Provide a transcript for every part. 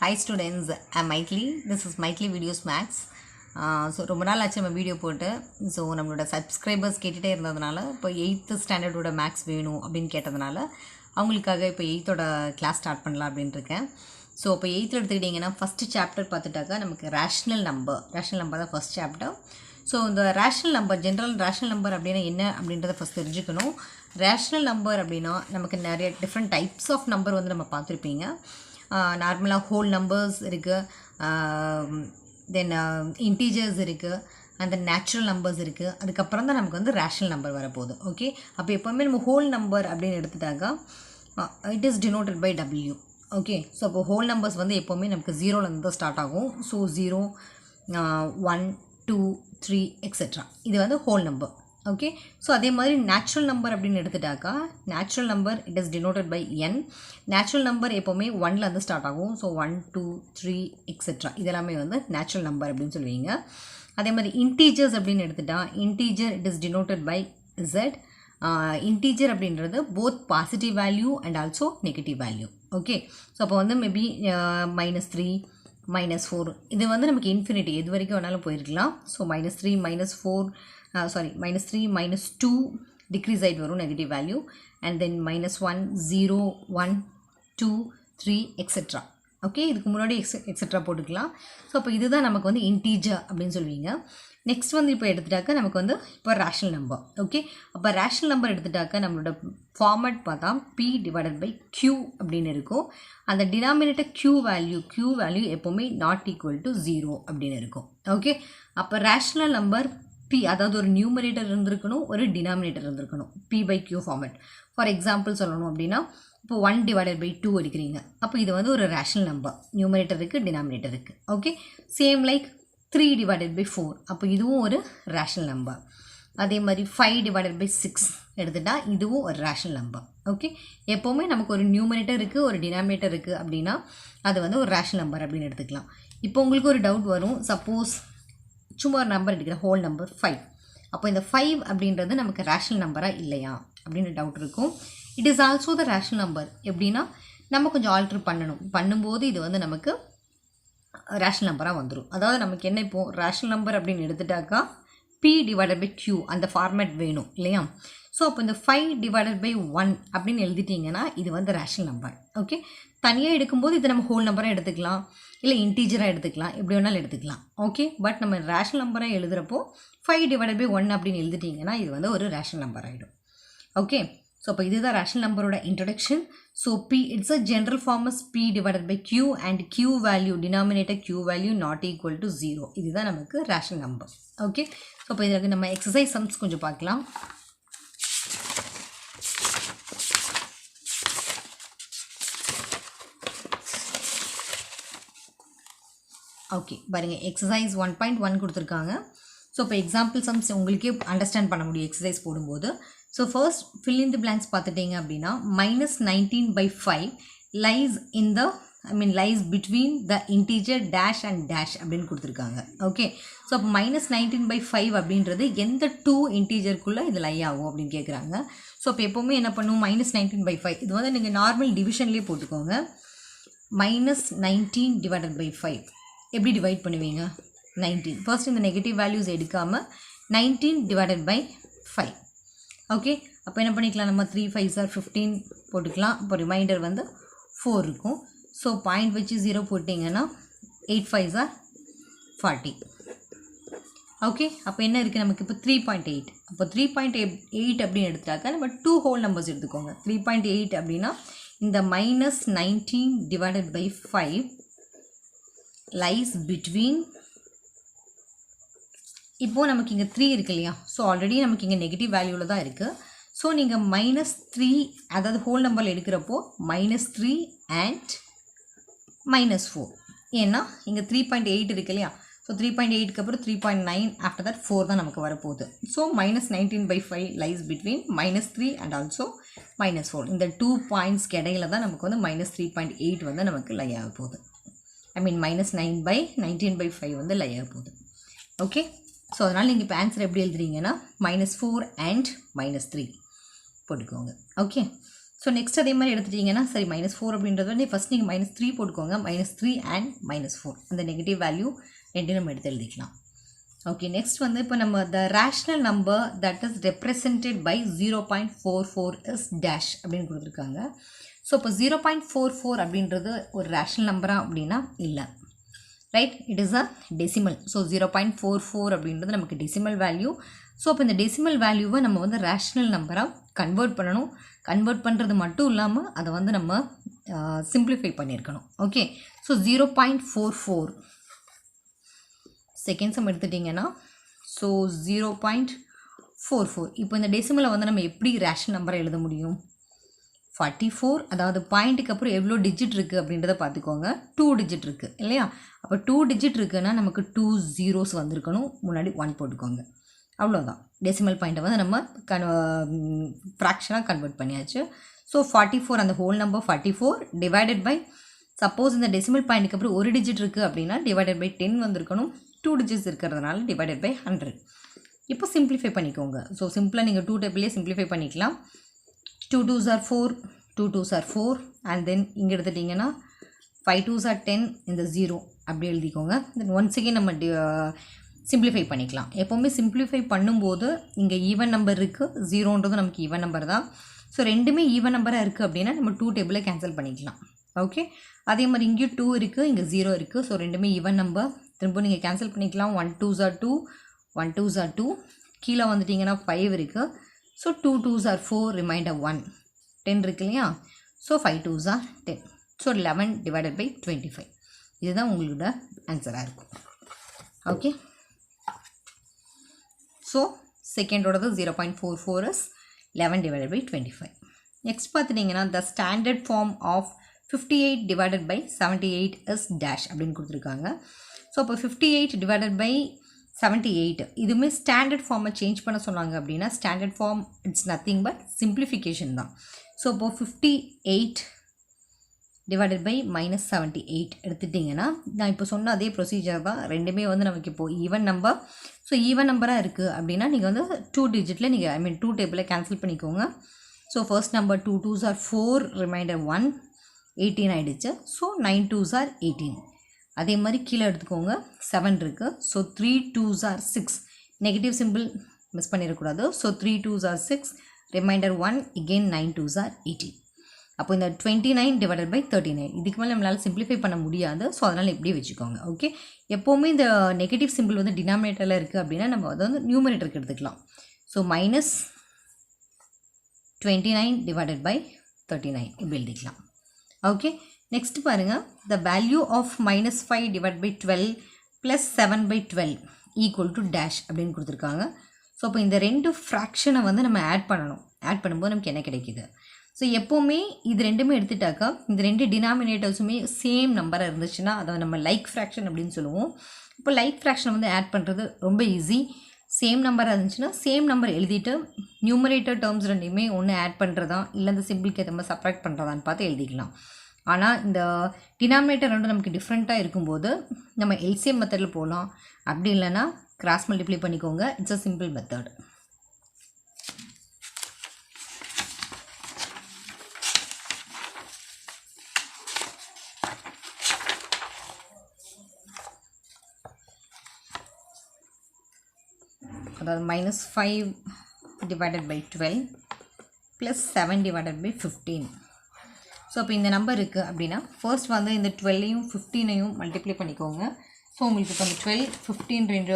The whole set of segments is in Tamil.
Hi students, I'm Maithili. This is Maithili Videos Max. So ரொம்ப நாள் ஆச்சு நம்ம வீடியோ போட்டு. ஸோ நம்மளோட சப்ஸ்கிரைபர்ஸ் கேட்டுகிட்டே இருந்ததுனால இப்போ 8th ஸ்டாண்டர்டோட மேக்ஸ் வேணும் அப்படின்னு கேட்டதுனால அவங்களுக்காக இப்போ 8th கிளாஸ் ஸ்டார்ட் பண்ணலாம் அப்படின்ட்டு இருக்கேன். ஸோ இப்போ 8th எடுத்துக்கிட்டிங்கன்னா ஃபஸ்ட்டு சாப்டர் பார்த்துட்டாக்கா நமக்கு ரேஷ்னல் நம்பர் தான் ஃபஸ்ட் சாப்டர். ஸோ இந்த rational number, general rational number அப்படின்னா என்ன அப்படின்றத ஃபஸ்ட் தெரிஞ்சுக்கணும். ரேஷ்னல் நம்பர் அப்படின்னா நமக்கு நிறைய டிஃப்ரெண்ட் டைப்ஸ் ஆஃப் நம்பர் வந்து நம்ம பார்த்துருப்பீங்க. நார்மலாக ஹோல் நம்பர்ஸ் இருக்குது, தென் இன்டீஜர்ஸ் இருக்குது, அந்த நேச்சுரல் நம்பர்ஸ் இருக்குது. அதுக்கப்புறம் தான் நமக்கு வந்து ரேஷ்னல் நம்பர் வரப்போகுது. ஓகே, அப்போ எப்போவுமே நம்ம ஹோல் நம்பர் அப்படின்னு எடுத்துட்டாக்கா it is denoted by W. Okay, so அப்போ ஹோல் நம்பர்ஸ் வந்து எப்போவுமே நமக்கு 0லேருந்து தான் ஸ்டார்ட் ஆகும். ஸோ 0, 1, 2, 3 எக்ஸெட்ரா, இது வந்து ஹோல் நம்பர். ஓகே, ஸோ அதே மாதிரி நேச்சுரல் நம்பர் அப்படின்னு எடுத்துட்டாக்கா natural number it is denoted by N. Natural number எப்போவுமே 1லேருந்து ஸ்டார்ட் ஆகும். ஸோ 1, 2, 3 எக்ஸெட்ரா, இதெல்லாமே வந்து நேச்சுரல் நம்பர் அப்படின்னு சொல்லுவீங்க. அதே மாதிரி இன்டீஜர்ஸ் அப்படின்னு எடுத்துட்டா integer it is denoted by Z. Integer அப்படின்றது both positive value and also negative value. Okay, so அப்போ வந்து மேபி -3, -4 இது வந்து நமக்கு இன்ஃபினிட்டி எது வரைக்கும் வேணாலும் போயிருக்கலாம். ஸோ -3, -4 -3, -2 டிக்ரீஸ் ஆகிட்டு வரும் negative value. And then -1, 0, 1, 2, 3 etcetera. Okay, இதுக்கு முன்னாடி எக்ஸெட்ரா போட்டுக்கலாம். ஸோ அப்போ இதுதான் நமக்கு வந்து இன்டீஜர் அப்படின்னு சொல்லுவீங்க. நெக்ஸ்ட் வந்து இப்போ எடுத்துட்டாக்கா நமக்கு வந்து இப்போ ரேஷ்னல் நம்பர். ஓகே, அப்போ ரேஷ்னல் நம்பர் எடுத்துட்டாக்கா நம்மளோட ஃபார்மேட் பார்த்தா P/Q அப்படின்னு இருக்கும். அந்த டினாமினேட்டர் Q வேல்யூ எப்போவுமே ≠ 0 அப்படின்னு இருக்கும். ஓகே, அப்போ ரேஷ்னல் நம்பர் P, அதாவது ஒரு நியூமரேட்டர் இருந்திருக்கணும், ஒரு டினாமினேட்டர் இருந்திருக்கணும். P/Q format. ஃபார் எக்ஸாம்பிள் சொல்லணும் அப்படின்னா இப்போ 1/2 எடுக்கிறீங்க. அப்போ இது வந்து ஒரு ரேஷ்னல் நம்பர், நியூமரேட்டர் இருக்குது, டினாமினேட்டர் இருக்குது. ஓகே, சேம் லைக் 3/4, அப்போ இதுவும் ஒரு ரேஷ்னல் நம்பர். அதே மாதிரி 5/6 எடுத்துட்டா இதுவும் ஒரு ரேஷ்னல் நம்பர். ஓகே, எப்போவுமே நமக்கு ஒரு நியூமரேட்டர் இருக்குது, ஒரு டினாமினேட்டர் இருக்குது அப்படின்னா அது வந்து ஒரு ரேஷ்னல் நம்பர் அப்படின்னு எடுத்துக்கலாம். இப்போ உங்களுக்கு ஒரு டவுட் வரும், சப்போஸ் சும்மா ஒரு நம்பர் எடுக்கிற ஹோல் நம்பர் 5, அப்போ இந்த 5 அப்படின்றது நமக்கு ரேஷ்னல் நம்பராக இல்லையா அப்படின்னு டவுட் இருக்கும். It is also the rational number. எப்படின்னா நம்ம கொஞ்சம் ஆல்ட்ரு பண்ணும்போது இது வந்து நமக்கு ரேஷ்னல் நம்பராக வந்துடும். அதாவது நமக்கு என்ன இப்போது ரேஷ்னல் நம்பர் அப்படின்னு எடுத்துட்டாக்கா P/Q அந்த ஃபார்மேட் வேணும் இல்லையா. ஸோ அப்போ இந்த 5/1 அப்படின்னு எழுதிட்டிங்கன்னா இது வந்து ரேஷ்னல் நம்பர். ஓகே, தனியாக எடுக்கும்போது இது நம்ம ஹோல் நம்பராக எடுத்துக்கலாம், இல்லை இன்டீஜராக எடுத்துக்கலாம், எப்படி வேணாலும் எடுத்துக்கலாம். ஓகே, பட் நம்ம ரேஷ்னல் நம்பராக எழுதுகிறப்போ 5/1 அப்படின்னு எழுதிட்டிங்கன்னா இது வந்து ஒரு ரேஷ்னல் நம்பர் ஆகிடும். ஓகே, ஸோ அப்போ இதுதான் ரேஷ்னல் நம்பரோட introduction. So P it's a general form is P/Q and Q value, denominator Q value ≠ 0. இதுதான் நமக்கு ரேஷ்னல் நம்பர். ஓகே, ஸோ இப்போ இதுக்கு நம்ம எக்ஸசைஸ் சம்ஸ் கொஞ்சம் பார்க்கலாம். ஓகே, பாருங்கள், எக்ஸசைஸ் 1.1 கொடுத்துருக்காங்க. ஸோ இப்போ எக்ஸாம்பிள் சம்ஸ் உங்களுக்கே அண்டர்ஸ்டாண்ட் பண்ண முடியும் எக்ஸசைஸ் போடும்போது. So first fill in the blanks பார்த்துட்டிங்க அப்படின்னா -19/5 lies between the integer dash and dash அப்படின்னு கொடுத்துருக்காங்க. ஓகே, ஸோ அப்போ -19/5 அப்படின்றது எந்த 2 இன்டீஜருக்குள்ளே இது லை ஆகும் அப்படின்னு கேட்குறாங்க. ஸோ இப்போ எப்போவுமே என்ன பண்ணுவோம், -19/5 இது வந்து நீங்கள் நார்மல் டிவிஷன்லேயே போட்டுக்கோங்க. -19/5 எப்படி டிவைட் பண்ணுவீங்க? 19. ஃபர்ஸ்ட் இந்த நெகட்டிவ் வேல்யூஸ் எடுக்காமல் 19/5. ஓகே, அப்போ என்ன பண்ணிக்கலாம், நம்ம 3 5s are 15 போட்டுக்கலாம். அப்போ ரிமைண்டர் வந்து 4 இருக்கும். ஸோ பாயிண்ட் வச்சு 0 போட்டிங்கன்னா 8 5s are 40. ஓகே, அப்போ என்ன இருக்குது நமக்கு இப்போ 3.8. அப்போ 3.8 அப்படின்னு எடுத்துட்டாக்கா நம்ம 2 ஹோல் நம்பர்ஸ் எடுத்துக்கோங்க. 3.8 அப்படின்னா இந்த -19/5 லைஸ் பிட்வீன், இப்போது நமக்கு இங்கே 3 இருக்கு இல்லையா. ஸோ ஆல்ரெடி நமக்கு இங்கே நெகட்டிவ் வேல்யூவில் தான் இருக்குது. ஸோ நீங்கள் -3 அதாவது ஹோல் நம்பரில் எடுக்கிறப்போ -3 and -4, ஏன்னா இங்கே 3.8 இருக்கு இல்லையா. ஸோ 3.8க்கு அப்புறம் 3.9, ஆஃப்டர் தட் 4 தான் நமக்கு வரப்போகுது. So -19/5 lies between -3 and also -4. இந்த 2 பாயிண்ட்ஸ்க்கு இடையில தான் நமக்கு வந்து -3.8 வந்து நமக்கு லை ஆக போகுது. -9/19/5 வந்து லை ஆக போகுது. ஓகே, ஸோ அதனால் நீங்கள் இப்போ ஆன்சர் எப்படி எழுதுறீங்கன்னா -4 and -3 போட்டுக்கோங்க. ஓகே, ஸோ நெக்ஸ்ட் அதே மாதிரி எடுத்துட்டிங்கன்னா சரி -4 அப்படின்றது வந்து ஃபஸ்ட் நீங்கள் -3 போட்டுக்கோங்க. -3 அண்ட் -4 அந்த நெகட்டிவ் வேல்யூ ரெண்டு நம்ம எடுத்து எழுதிக்கலாம். ஓகே, நெக்ஸ்ட் வந்து இப்போ நம்ம the rational number that is represented by 0.44 is dash அப்படின்னு கொடுத்துருக்காங்க. ஸோ இப்போ 0.44 அப்படின்றது ஒரு ரேஷ்னல் நம்பரா அப்படின்னா இல்லை, right, it is a decimal. So 0.44 அப்படின்றது நமக்கு டெசிமல் வேல்யூ. ஸோ அப்போ இந்த டெசிமல் வேல்யூவை நம்ம வந்து ரேஷ்னல் நம்பராக கன்வெர்ட் பண்ணணும். கன்வெர்ட் பண்ணுறது மட்டும் இல்லாமல் அதை வந்து நம்ம சிம்பிளிஃபை பண்ணியிருக்கணும். ஓகே, ஸோ 0.44 செகண்ட் சம் எடுத்துட்டிங்கன்னா ஸோ 0.44 இப்போ இந்த டெசிமலை வந்து நம்ம எப்படி ரேஷனல் நம்பரை எழுத முடியும்? 44, அதாவது பாயிண்ட்டுக்கு அப்புறம் எவ்வளோ டிஜிட் இருக்குது அப்படின்றத பார்த்துக்கோங்க. 2 டிஜிட் இருக்குது இல்லையா? அப்போ 2 டிஜிட் இருக்குன்னா நமக்கு 2 ஜீரோஸ் வந்திருக்கணும், முன்னாடி 1 போட்டுக்கோங்க. அவ்வளோதான், டெசிமல் பாயிண்ட்டை வந்து நம்ம ஃப்ராக்ஷனாக கன்வெர்ட் பண்ணியாச்சு. ஸோ 44 அந்த whole number 44 divided by, suppose இந்த டெசிமல் பாயிண்ட்டுக்கு அப்புறம் ஒரு டிஜிட் இருக்குது அப்படின்னா டிவைடட் பை 10 வந்திருக்கணும். 2 டிஜிட்ஸ் இருக்கிறதுனால டிவைடட் பை 100. இப்போ சிம்பிளிஃபை பண்ணிக்கோங்க. ஸோ சிம்பிளாக நீங்கள் 2 டேபிள்லேயே சிம்பிளிஃபை பண்ணிக்கலாம். 2 2s are 4, 2 2s are 4 and then இங்கே எடுத்துட்டிங்கன்னா 5 2s are 10 இந்த 0 அப்படி எழுதிக்கோங்க. தென் ஒன்ஸ் அகெயின் நம்ம சிம்பிளிஃபை பண்ணிக்கலாம். எப்போவுமே சிம்பிளிஃபை பண்ணும்போது இங்கே ஈவன் நம்பர் இருக்குது, 0ன்றது நமக்கு ஈவன் நம்பர் தான். ஸோ ரெண்டுமே ஈவன் நம்பராக இருக்குது அப்படின்னா நம்ம 2 டேபிளை கேன்சல் பண்ணிக்கலாம். ஓகே, அதே மாதிரி இங்கேயும் 2 இருக்குது, இங்கே 0 இருக்குது. ஸோ ரெண்டுமே ஈவன் நம்பர், திரும்ப நீங்கள் கேன்சல் பண்ணிக்கலாம். 1 2s are 2, 1 2s are 2, கீழே வந்துட்டிங்கன்னா 5 இருக்குது. ஸோ 2 2s are 4, ரிமைண்டர் 1, 10 இருக்கு இல்லையா? So 5 2s are 10. So 11 divided by 25. இதுதான் உங்களோட ஆன்சராக இருக்கும். ஓகே, ஸோ செகண்டோடது 0.44 இஸ் 11 டிவைடட் பை 25. நெக்ஸ்ட் பார்த்துட்டிங்கன்னா the standard form of 58 divided by 78 is dash அப்படின்னு கொடுத்துருக்காங்க. ஸோ அப்போ 58 டிவைடட் பை 78 இதுவுமே ஸ்டாண்டர்ட் ஃபார்மை சேஞ்ச் பண்ண சொன்னாங்க அப்படின்னா standard form it's nothing but simplification தான். ஸோ இப்போது 58 டிவைடட் பை -78 எடுத்துட்டிங்கன்னா நான் இப்போ சொன்ன அதே ப்ரொசீஜர் தான். ரெண்டுமே வந்து நமக்கு இப்போது ஈவன் நம்பர். ஸோ ஈவன் நம்பராக இருக்குது அப்படின்னா நீங்கள் வந்து 2 டிஜிட்டில் நீங்கள் 2 டேபிளை கேன்சல் பண்ணிக்கோங்க. So first number 2 2s are 4, remainder 1, 18 ஆகிடுச்சு. So 9 2s are 18. அதே மாதிரி கீழே எடுத்துக்கோங்க, 7 இருக்குது. So 3 2s are 6, negative symbol miss பண்ணிடக்கூடாது. So 3 2s are 6, remainder 1, again 9 2s are 18. அப்போ இந்த 29 டிவைடட் பை 39 இதுக்கு மேலே நம்மளால் சிம்பிளிஃபை பண்ண முடியாது. ஸோ அதனால் இப்படியே வச்சுக்கோங்க. ஓகே, எப்போவுமே இந்த நெகட்டிவ் சிம்பிள் வந்து டினாமினேட்டரில் இருக்குது அப்படின்னா நம்ம அதை வந்து நியூமரேட்டருக்கு எடுத்துக்கலாம். ஸோ -29 டிவைடட் பை 39 இப்படி எழுதிக்கலாம். ஓகே, நெக்ஸ்ட் பாருங்கள், the value of -5 divide by 12 plus 7 by 12 equal to dash அப்படின்னு கொடுத்துருக்காங்க. ஸோ அப்போ இந்த ரெண்டு ஃப்ராக்ஷனை வந்து நம்ம ஆட் பண்ணணும். ஆட் பண்ணும்போது நமக்கு என்ன கிடைக்கிது? ஸோ எப்போவுமே இது ரெண்டுமே எடுத்துட்டாக்கா இந்த ரெண்டு டினாமினேட்டர்ஸுமே சேம் நம்பராக இருந்துச்சுன்னா அதை நம்ம லைக் ஃப்ராக்ஷன் அப்படின்னு சொல்லுவோம். இப்போ லைக் ஃப்ராக்ஷனை வந்து ஆட் பண்ணுறது ரொம்ப ஈஸி. சேம் நம்பராக இருந்துச்சுன்னா சேம் நம்பர் எழுதிட்டு நியூமரேட்டர் டேர்ம்ஸ் ரெண்டையுமே ஒன்று ஆட் பண்ணுறதா இல்லை இந்த சிம்பிளுக்கு ஏற்ற மாதிரி சப்ராக்ட் பண்ணுறதான்னு பார்த்து எழுதிக்கலாம். ஆனால் இந்த டினாமினேட்டர் ரெண்டும் நமக்கு டிஃப்ரெண்ட்டாக இருக்கும்போது நம்ம எல்சிஎம் மெத்தடில் போகலாம். அப்படி இல்லைன்னா கிராஸ் மல்டிப்ளை பண்ணிக்கோங்க. It's a simple method. அதாவது -5 divided by 12 plus 7 divided by 15. So இப்போ இந்த நம்பர் இருக்குது அப்படின்னா ஃபர்ஸ்ட் வந்து இந்த 12ஐயும் 15ஐயும் மல்டிப்ளை பண்ணிக்கோங்க. ஸோ உங்களுக்கு இப்போ இந்த 12 15 ரெண்டு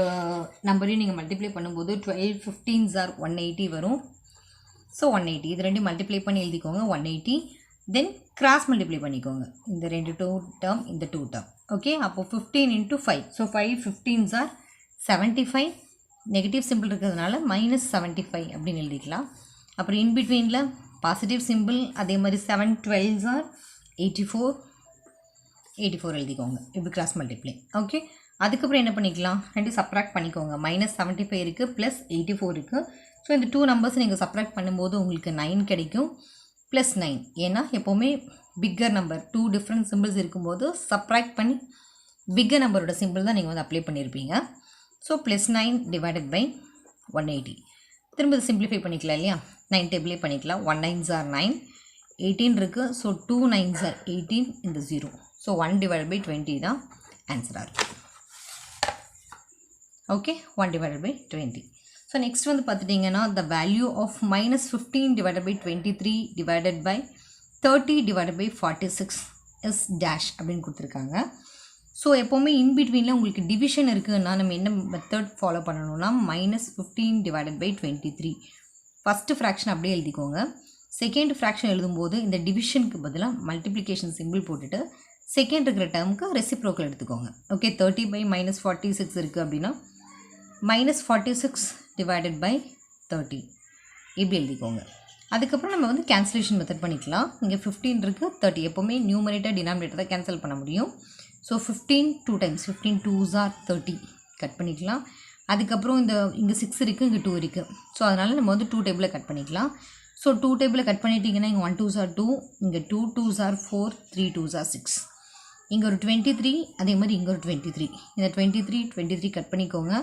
நம்பரையும் நீங்கள் மல்டிப்ளை பண்ணும்போது 12 15s are 180 வரும். ஸோ 180 இது ரெண்டு மல்டிப்ளை பண்ணி எழுதிக்கோங்க 180. தென் கிராஸ் மல்டிப்ளை பண்ணிக்கோங்க இந்த ரெண்டு 2 டேர்ம் இந்த 2 டேர்ம். ஓகே, அப்போது 15 × 5. So 5 15s are 75. Negative simple இருக்கிறதுனால -75 அப்படின்னு எழுதிக்கலாம். அப்புறம் இன்பிட்வீனில் பாசிட்டிவ் சிம்பிள், அதே மாதிரி 7 12s are 84 எழுதிக்கோங்க. இப்படி கிராஸ் மல்டிப்ளை. ஓகே, அதுக்கப்புறம் என்ன பண்ணிக்கலாம், ரெண்டு சப்ராக்ட் பண்ணிக்கோங்க. -75 இருக்குது ப்ளஸ் 84 இருக்குது. ஸோ இந்த 2 நம்பர்ஸ் நீங்கள் சப்ராக்ட் பண்ணும்போது உங்களுக்கு 9 கிடைக்கும். ப்ளஸ் 9 ஏன்னா எப்போவுமே பிக்கர் நம்பர் 2 டிஃப்ரெண்ட் சிம்பிள்ஸ் இருக்கும்போது சப்ராக்ட் பண்ணி பிக்கர் நம்பரோட சிம்பிள் தான் நீங்கள் வந்து அப்ளை பண்ணியிருப்பீங்க. So plus 9 divided by 180. திரும்ப சிம்பிளிஃபை பண்ணிக்கலாம் இல்லையா, 9 டேபிளே பண்ணிக்கலாம். 1 9s are 9, 18 இருக்குது. ஸோ 2 9s are 18 இந்த 0. ஸோ 1 divided by 20 தான் ஆன்சராக இருக்கும். Okay, 1 divided by 20. So next வந்து பார்த்துட்டிங்கன்னா the value of -15 divided by 23 divided by 30 divided by 46 is dash அப்படின்னு கொடுத்துருக்காங்க. ஸோ எப்போவுமே இன்பிட்வீனில் உங்களுக்கு டிவிஷன் இருக்குதுன்னா நம்ம என்ன மெத்தட் ஃபாலோ பண்ணணும்னா -15 divided by 23 ஃபஸ்ட்டு ஃப்ராக்ஷன் அப்படியே எழுதிக்கோங்க. செகண்ட் ஃப்ராக்ஷன் எழுதும்போது இந்த டிவிஷனுக்கு பதிலாக மல்டிப்ளிகேஷன் சிம்பிள் போட்டுட்டு செகண்ட் இருக்கிற டேர்முக்கு ரெசிப்ரோக்கல் எடுத்துக்கோங்க. ஓகே, 30 by -46 இருக்குது அப்படின்னா -46 divided by 30 இப்படி எழுதிக்கோங்க. அதுக்கப்புறம் நம்ம வந்து கேன்சலேஷன் மெத்தட் பண்ணிக்கலாம். இங்கே 15 இருக்குது, 30 எப்போவுமே நியூமரேட்டர் டினாமினேட்டர் தான் கேன்சல் பண்ண முடியும். So 15 2 times 15 2s are 30 cut பண்ணிக்கலாம். அதுக்கப்புறம் இங்கே 6 இருக்குது, இங்கே 2 இருக்குது. ஸோ அதனால் நம்ம வந்து 2 டேபிளில் கட் பண்ணிக்கலாம். ஸோ 2 டேபிளில் கட் பண்ணிட்டீங்கன்னா இங்கே 1 2s are 2, இங்கே 2 2s are 4, 3 2s are 6. இங்கே ஒரு 23, அதே மாதிரி இங்கே ஒரு 23. இந்த 23 கட் பண்ணிக்கோங்க.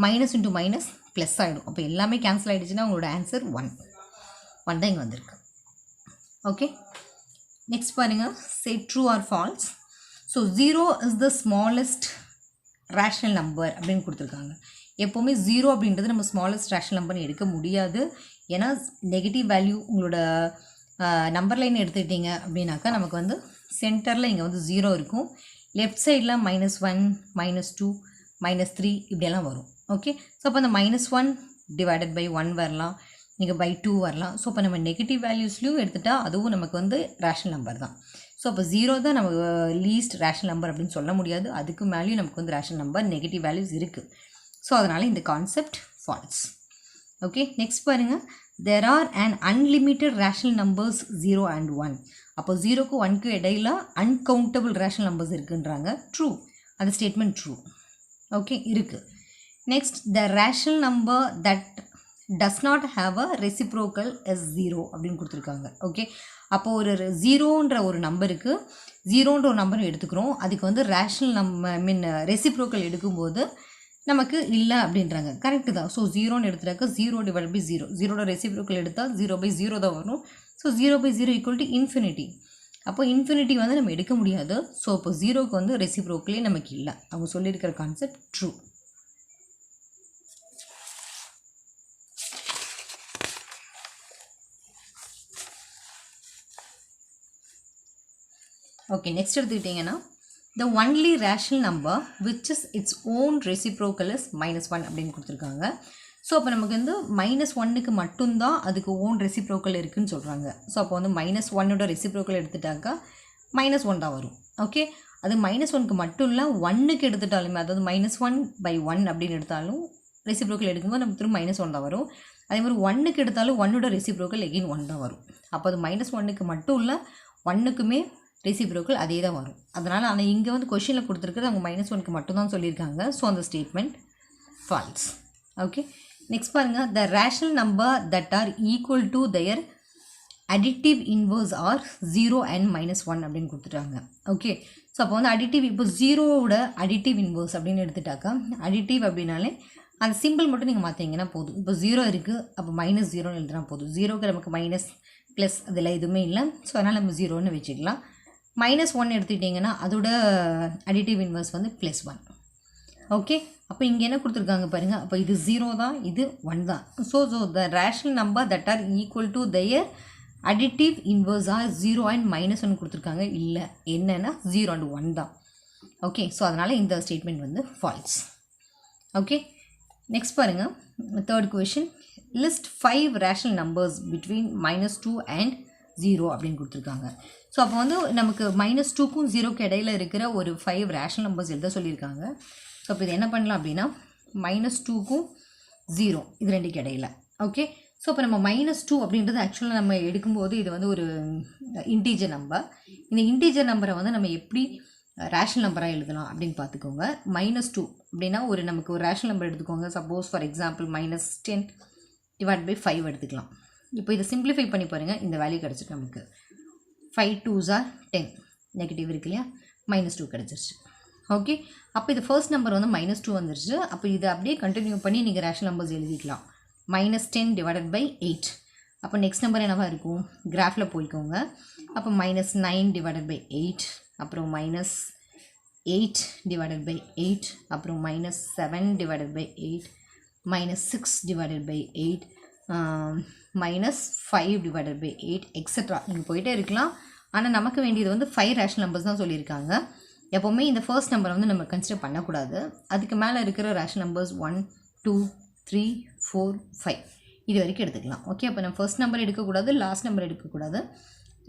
மைனஸ் இன்ட்டு மைனஸ் ப்ளஸ் ஆகிடும். அப்போ எல்லாமே கேன்சல் ஆகிடுச்சுன்னா உங்களோட ஆன்சர் 1 தான் இங்கே வந்திருக்கு. ஓகே, நெக்ஸ்ட் பாருங்கள், சே true or false. So 0 is the smallest rational number அப்படின்னு கொடுத்துருக்காங்க. எப்போவுமே 0 அப்படின்றது நம்ம ஸ்மாலஸ்ட் ரேஷனல் நம்பர்னு எடுக்க முடியாது. ஏன்னா நெகட்டிவ் வேல்யூ உங்களோட நம்பர் லைன் எடுத்துக்கிட்டீங்க அப்படின்னாக்கா நமக்கு வந்து சென்டரில் இங்கே வந்து 0 இருக்கும். லெஃப்ட் சைடில் -1 -2 -3 இப்படியெல்லாம் வரும். ஓகே, ஸோ அப்போ அந்த -1 divided by 1 வரலாம், நீங்கள் by 2 வரலாம். ஸோ அப்போ நம்ம நெகட்டிவ் வேல்யூஸ்லையும் எடுத்துகிட்டால் அதுவும் நமக்கு வந்து ரேஷனல் நம்பர் தான். ஸோ அப்போ 0 தான் நமக்கு லீஸ்ட் ரேஷனல் நம்பர் அப்படின்னு சொல்ல முடியாது. அதுக்கு மேலேயும் நமக்கு வந்து ரேஷனல் நம்பர் நெகட்டிவ் வேல்யூஸ் இருக்குது. ஸோ அதனால் இந்த கான்செப்ட் ஃபால்ஸ். ஓகே, நெக்ஸ்ட் பாருங்கள், there are an unlimited rational numbers 0 and 1. அப்போ 0க்கு 1க்கு இடையில அன்கவுண்டபிள் ரேஷனல் நம்பர்ஸ் இருக்குன்றாங்க. ட்ரூ, அந்த ஸ்டேட்மெண்ட் ட்ரூ. ஓகே, இருக்குது. Next, the rational number that does not have a reciprocal is 0 அப்படின்னு கொடுத்துருக்காங்க. ஓகே, அப்போது ஒரு 0ன்ற ஒரு நம்பருக்கு 0ன்ற ஒரு நம்பர் எடுத்துக்கிறோம். அதுக்கு வந்து ரேஷனல் ரெசிப்ரோக்கல் எடுக்கும்போது நமக்கு இல்லை அப்படின்றாங்க. கரெக்டு தான். ஸோ 0ன்னு எடுத்துட்டாக்க 0 divided by 0, 0ட ரெசிப்ரோக்கல் எடுத்தால் 0/0 தான் வரும். So 0/0 = infinity. அப்போ இன்ஃபினிட்டி வந்து நம்ம எடுக்க முடியாது. ஸோ இப்போ 0க்கு வந்து ரெசிப்ரோக்கலே நமக்கு இல்லை. அவங்க சொல்லியிருக்கிற கான்செப்ட் ட்ரூ. ஓகே, நெக்ஸ்ட் எடுத்துக்கிட்டிங்கன்னா the only rational number which is its own reciprocal is -1 அப்படின்னு கொடுத்துருக்காங்க. ஸோ அப்போ நமக்கு வந்து -1க்கு மட்டும்தான் அதுக்கு ஓன் ரெசிப்ரோக்கல் இருக்குதுன்னு சொல்கிறாங்க. ஸோ அப்போ வந்து -1ஓட ரெசிப்ரோக்கல் எடுத்துட்டாக்கா -1 தான் வரும். ஓகே, அது -1க்கு மட்டும் இல்லை, 1க்கு எடுத்துட்டாலுமே, அதாவது -1/1 அப்படின்னு எடுத்தாலும் ரெசிப்ரோக்கல் எடுக்கும்போது நமக்கு திரும்ப -1 தான் வரும். அதே மாதிரி 1க்கு எடுத்தாலும் 1ஓட ரெசிப்ரோக்கல் எகெயின் 1 தான் வரும். அப்போ அது -1க்கு மட்டும் இல்லை, 1க்குமே ரெசிப்ரோக்கல் அதே தான் வரும். அதனால் ஆனால் இங்கே வந்து கொஷினில் கொடுத்துருக்குறது அவங்க -1க்கு மட்டும்தான் சொல்லியிருக்காங்க. ஸோ அந்த ஸ்டேட்மெண்ட் ஃபால்ஸ். ஓகே, நெக்ஸ்ட் பாருங்கள், the rational number that are equal to their additive inverse are 0 and -1 அப்படின்னு கொடுத்துட்டாங்க. ஓகே, ஸோ அப்போ வந்து அடிட்டிவ், இப்போ 0வோட அடிட்டிவ் இன்வர்ஸ் அப்படின்னு எடுத்துட்டாக்கா, அடிட்டிவ் அப்படின்னாலே அந்த சிம்பிள் மட்டும் நீங்கள் மாற்றிங்கன்னா போதும். இப்போ 0 இருக்குது, அப்போ -0ன்னு எழுதுனா போதும். 0க்கு நமக்கு மைனஸ் ப்ளஸ் அதில் எதுவுமே இல்லை. ஸோ அதனால் நம்ம 0ன்னு வச்சுக்கலாம். -1 எடுத்துக்கிட்டிங்கன்னா அதோட அடிட்டிவ் இன்வர்ஸ் வந்து +1. ஓகே, அப்போ இங்கே என்ன கொடுத்துருக்காங்க பாருங்கள். அப்போ இது 0 தான், இது 1 தான். So the rational number that R equal to their additive inverse are 0 and -1 கொடுத்துருக்காங்க. இல்லை, என்னென்னா 0 and 1 தான். ஓகே, ஸோ அதனால் இந்த ஸ்டேட்மெண்ட் வந்து ஃபால்ஸ். ஓகே, நெக்ஸ்ட் பாருங்கள், third question, list 5 rational numbers between -2 and 0 அப்படின்னு கொடுத்துருக்காங்க. ஸோ அப்போ வந்து நமக்கு -2க்கும் 0க்கு இடையில இருக்கிற ஒரு 5 ரேஷனல் நம்பர்ஸ் எழுத சொல்லியிருக்காங்க. ஸோ அப்போ இது என்ன பண்ணலாம் அப்படின்னா -2க்கும் 0 இது ரெண்டுக்கு இடையில. ஓகே, ஸோ இப்போ நம்ம -2 அப்படின்றது ஆக்சுவலாக நம்ம எடுக்கும்போது இது வந்து ஒரு இன்டீஜர் நம்பர். இந்த இன்டீஜர் நம்பரை வந்து நம்ம எப்படி ரேஷனல் நம்பராக எழுதலாம் அப்படின்னு பார்த்துக்கோங்க. -2 அப்படின்னா ஒரு நமக்கு ஒரு ரேஷனல் நம்பர் எடுத்துக்கோங்க. Suppose for example -10 divided by 5 எடுத்துக்கலாம். இப்போ இதை சிம்பிளிஃபை பண்ணி பாருங்கள், இந்த வேல்யூ கிடச்சிட்டு நமக்கு 5 2s are 10, நெகட்டிவ் இருக்கு இல்லையா, -2 கிடச்சிருச்சு. ஓகே, அப்போ இது ஃபர்ஸ்ட் நம்பர் வந்து -2 வந்துருச்சு. அப்போ இதை அப்படியே கண்டினியூ பண்ணி நீங்கள் ரேஷனல் நம்பர்ஸ் எழுதிக்கலாம். -10 divided by 8, அப்போ நெக்ஸ்ட் நம்பர் என்னவா இருக்கும், கிராஃபில் போய்க்கோங்க. அப்போ -9 / 8, அப்புறம் -8 / 8, அப்புறம் -7 / 8, -6 / 8, -5 / 8 எக்ஸெட்ரா. நீங்கள் போயிட்டே இருக்கலாம். ஆனால் நமக்கு வேண்டியது வந்து 5 ரேஷனல் நம்பர்ஸ் தான் சொல்லியிருக்காங்க. எப்போவுமே இந்த ஃபர்ஸ்ட் நம்பரை வந்து நம்ம கன்சிடர் பண்ணக்கூடாது. அதுக்கு மேலே இருக்கிற ரேஷனல் நம்பர்ஸ் 1, 2, 3, 4, 5 இது வரைக்கும் எடுத்துக்கலாம். ஓகே, அப்போ நம்ம ஃபர்ஸ்ட் நம்பர் எடுக்கக்கூடாது, லாஸ்ட் நம்பர் எடுக்கக்கூடாது.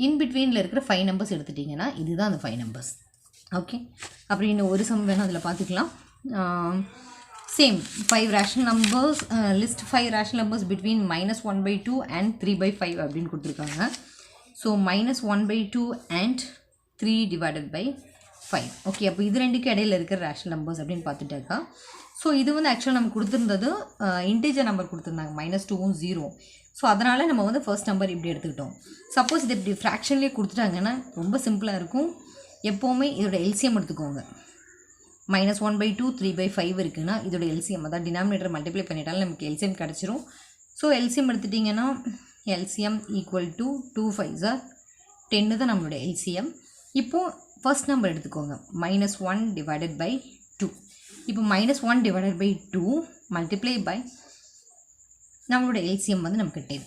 இன் பிட்வீனில் இருக்கிற 5 நம்பர்ஸ் எடுத்துட்டிங்கன்னா இதுதான் அந்த 5 நம்பர்ஸ். ஓகே, அப்படி இன்னும் ஒரு சம் வேணும் அதில் பார்த்துக்கலாம். Same 5 rational numbers, list 5 rational numbers between -1/2 and 3/5 அப்படின்னு கொடுத்துருக்காங்க. So -1/2 and 3 / 5. ஓகே, அப்போ இது ரெண்டுக்கு இடையில இருக்கிற ரேஷனல் நம்பர்ஸ் அப்படின்னு பார்த்துட்டாக்கா, ஸோ இது வந்து ஆக்சுவலாக நம்ம கொடுத்துருந்தது இன்டீஜர் நம்பர் கொடுத்துருந்தாங்க, -2ம் 0. ஸோ அதனால் நம்ம வந்து ஃபர்ஸ்ட் நம்பர் இப்படி எடுத்துக்கிட்டோம். சப்போஸ் இது இப்படி ஃப்ராக்ஷன்லேயே கொடுத்துட்டாங்கன்னா ரொம்ப சிம்பிளாக இருக்கும். எப்போவுமே இதோட எல்சிஎம் எடுத்துக்கோங்க. -1/2 3/5 இருக்குன்னா இதோட எல்சிஎம், அதான் டினாமினேட்டர் மல்டிப்ளை பண்ணிட்டாலும் நமக்கு எல்சிஎம் கிடச்சிரும். ஸோ எல்சிஎம் எடுத்துட்டிங்கன்னா எல்சிஎம் = 2 5s are 10 தான் நம்மளோட எல்சிஎம். இப்போது ஃபர்ஸ்ட் நம்பர் எடுத்துக்கோங்க, -1 / 2. இப்போ -1 / 2 மல்டிப்ளை பை நம்மளோட எல்சிஎம் வந்து நமக்கு 10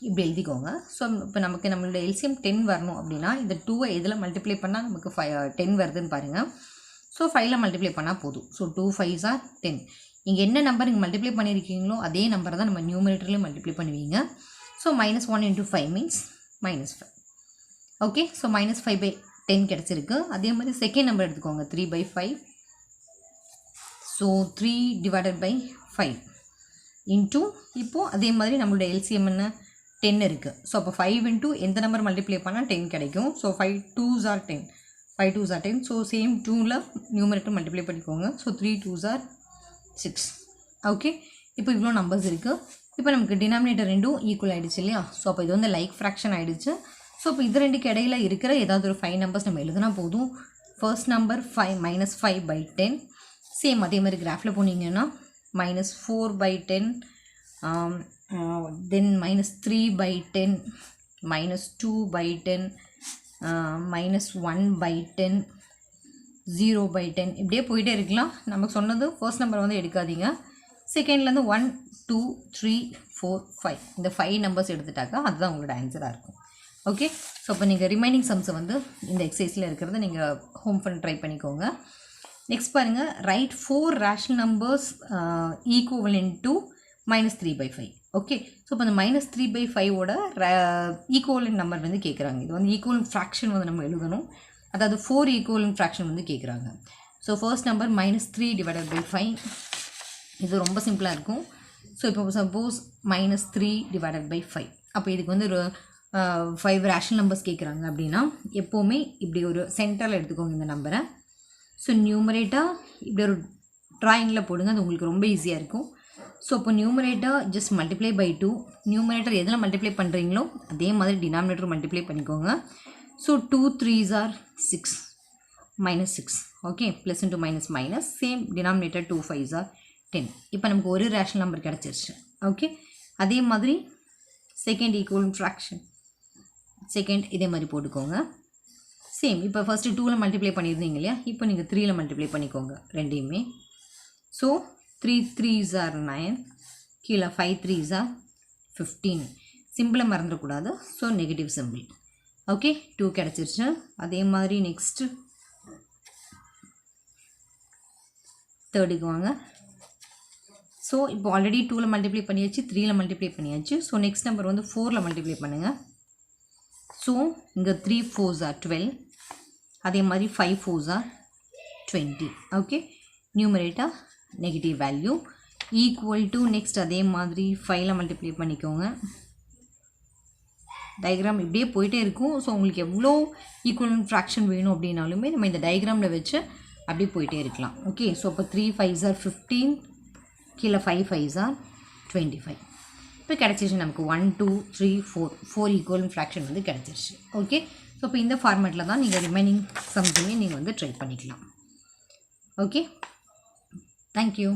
இப்படி எழுதிக்கோங்க. ஸோ இப்போ நமக்கு நம்மளோட எல்சிஎம் 10 வரணும் அப்படின்னா இந்த 2வை எதில் மல்டிப்ளை பண்ணால் நமக்கு 10 வருதுன்னு பாருங்கள். ஸோ 5ல் மல்டிப்ளை பண்ணால் போதும். So 2 5s are 10. இங்கே என்ன நம்பர் நீங்கள் மல்டிப்ளை பண்ணியிருக்கீங்களோ அதே நம்பரை தான் நம்ம நியூமரேட்டர்லேயும் மல்டிப்ளை பண்ணுவீங்க. So -1 × 5 means -5. ஓகே, ஸோ -5/10 கிடச்சிருக்கு. அதே மாதிரி செகண்ட் நம்பர் எடுத்துக்கோங்க, 3/5. ஸோ 3 / 5 இன்ட்டு இப்போது அதே மாதிரி நம்மளோட எல்சிஎம் என்ன 10 இருக்குது. ஸோ அப்போ 5 இன்ட்டு எந்த நம்பர் மல்டிப்ளை பண்ணால் 10 கிடைக்கும். So 5 2s are 10, 5 2s are 10. So same 2ல் நியூமரேட்டர் மல்டிப்ளை பண்ணிக்கோங்க. So 3 2s are 6. ஓகே, இப்போ இவ்வளோ நம்பர்ஸ் இருக்குது. இப்போ நமக்கு டினாமினேட்டர் ரெண்டும் ஈக்குவல் ஆகிடுச்சு இல்லையா. ஸோ அப்போ இது வந்து லைக் ஃப்ராக்ஷன் ஆகிடுச்சு. ஸோ இப்போ இது ரெண்டுக்கு இடையில இருக்கிற ஏதாவது ஒரு 5 நம்பர்ஸ் நம்ம எழுதுனா போதும். First number -5/10. சேம் அதே மாதிரி கிராஃபில் போனீங்கன்னா -4/10, தென் -3/10, -2/10, -1/10, 0/10 இப்படியே போயிட்டே இருக்கலாம். நமக்கு சொன்னது ஃபர்ஸ்ட் நம்பர் வந்து எடுக்காதீங்க. செகண்ட்லேருந்து 1 2 3 4 5 இந்த 5 நம்பர்ஸ் எடுத்துட்டாக்கா அதுதான் உங்களோட ஆன்சராக இருக்கும். ஓகே, ஸோ அப்போ நீங்கள் ரிமைனிங் சம்ஸை வந்து இந்த எக்ஸசைஸில் இருக்கிறத நீங்கள் ஹோம் ஃபன் ட்ரை பண்ணிக்கோங்க. நெக்ஸ்ட் பாருங்கள், right 4 rational numbers equivalent to -3/5. Okay, so இப்போ இந்த -3/5ஓட ஈக்குவலன்ட் நம்பர் வந்து கேட்குறாங்க. இது வந்து ஈக்குவலன்ட் ஃப்ராக்ஷன் வந்து நம்ம எழுதணும். அதாவது 4 ஈக்குவலன்ட் ஃப்ராக்ஷன் வந்து கேட்குறாங்க. So first number -3 / 5. இது ரொம்ப சிம்பிளாக இருக்கும். ஸோ இப்போ சப்போஸ் -3 / 5, அப்போ இதுக்கு வந்து ஒரு 5 ரேஷனல் நம்பர்ஸ் கேட்குறாங்க அப்படின்னா எப்போவுமே இப்படி ஒரு சென்டரில் எடுத்துக்கோங்க இந்த நம்பரை. ஸோ நியூமரேட்டாக இப்படி ஒரு ட்ராயிங்கில் போடுங்க, அது உங்களுக்கு ரொம்ப ஈஸியாக இருக்கும். ஸோ இப்போ numerator just multiply by 2. Numerator எதில் மல்டிப்ளை பண்ணுறீங்களோ அதே மாதிரி டினாமினேட்டர் மல்டிப்ளை பண்ணிக்கோங்க. So 2 3s are 6, -6. Okay, plus into minus same denominator 2 5s are 10. இப்போ நமக்கு ஒரு ரேஷனல் நம்பர் கிடச்சிருச்சு. ஓகே, அதே மாதிரி செகண்ட் ஈக்குவல் ஃப்ராக்ஷன் செகண்ட் இதே மாதிரி போட்டுக்கோங்க. சேம் இப்போ ஃபஸ்ட்டு 2ல் மல்டிப்ளை பண்ணியிருந்தீங்க இல்லையா, இப்போ நீங்கள் 3ல் மல்டிப்ளை பண்ணிக்கோங்க ரெண்டையுமே. ஸோ 3 3s are 9, கீழே 5 3s are 15. சிம்பிளை மறந்துடக்கூடாது. So negative simple. ஓகே, 2 கிடச்சிருச்சு. அதே மாதிரி நெக்ஸ்ட்டு தேர்டுக்கு வாங்க. ஸோ இப்போ ஆல்ரெடி 2ல் மல்டிப்ளை பண்ணியாச்சு, 3ல் மல்டிப்ளை பண்ணியாச்சு. ஸோ நெக்ஸ்ட் நம்பர் வந்து 4ல் மல்டிப்ளை பண்ணுங்கள். ஸோ இங்கே 3 4s are 12. அதே மாதிரி 5 4s are 20. Okay, numerator negative value equal to next அதே மாதிரி 5ல் மல்டிப்ளை பண்ணிக்கோங்க. டயக்ராம் இப்படியே போயிட்டே இருக்கும். ஸோ உங்களுக்கு எவ்வளோ ஈக்குவலன்ட் ஃப்ராக்ஷன் வேணும் அப்படின்னாலுமே நம்ம இந்த டயக்ராமில் வச்சு அப்படியே போயிட்டே இருக்கலாம். ஓகே, ஸோ இப்போ 3 5s are 15, கீழே 5 5s are 25. இப்போ கிடச்சிருச்சு நமக்கு 1 2 3 4 ஈக்குவலன்ட் ஃப்ராக்ஷன் வந்து கிடச்சிருச்சு. ஓகே, ஸோ இப்போ இந்த ஃபார்மேட்டில் தான் நீங்கள் ரிமைனிங் சம்ஸுமே நீங்கள் வந்து ட்ரை பண்ணிக்கலாம். Okay, thank you.